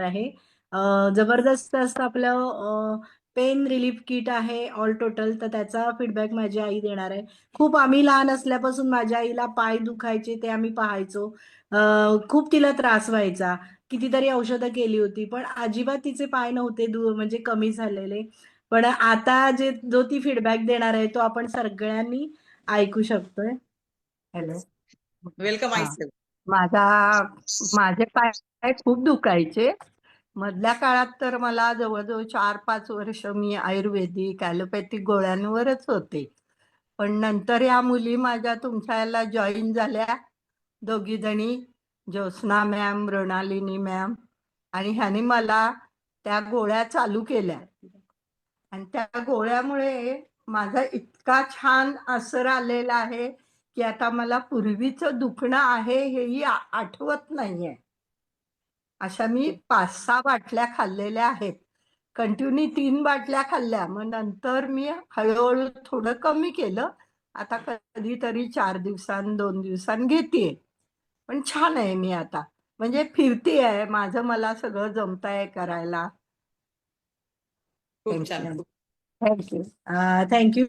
आहे. जबरदस्त असं आपलं पेन रिलीफ किट आहे ऑल टोटल, तर त्याचा फीडबॅक माझी आई देणार आहे. खूप आम्ही लहान असल्यापासून माझ्या आईला पाय दुखायचे ते आम्ही पाहायचो. खूप तिला त्रास व्हायचा. कितीतरी औषधं केली होती पण अजिबात तिचे पाय नव्हते म्हणजे कमी झालेले. पण आता जो ती फीडबॅक देणार आहे तो आपण सगळ्यांनी ऐकू शकतोय. हॅलो. वेलकम आई हा. साहेब. माझे पाय खूप दुखायचे. मधल्या काळात तर मला जवळजवळ 4-5 वर्ष मी आयुर्वेदिक ॲलोपॅथिक गोळ्यांवरच होते. पण नंतर या मुली माझ्या तुमच्या याला जॉईन झाल्या, दोघी जणी, ज्योत्स्ना मॅम, मृणालिनी मॅम, आणि ह्याने मला त्या गोळ्या चालू केल्या. आणि त्या गोळ्यामुळे माझा इतका छान असर आलेला आहे की आता मला पूर्वीचं दुखणं आहे हेही आठवत नाहीये. अशा मी 5-6 बाटल्या खाल्लेल्या आहेत. कंटिन्यू 3 बाटल्या खाल्ल्या. मग नंतर मी हळूहळू थोडं कमी केलं. आता कधीतरी 4 दिवसांनी 2 दिवसांनी घेतेय. पण छान आहे मी आता. म्हणजे फिरतीये, माझं मला सगळं जमतंय करायला. खूप छान. थँक्यू. थँक्यू.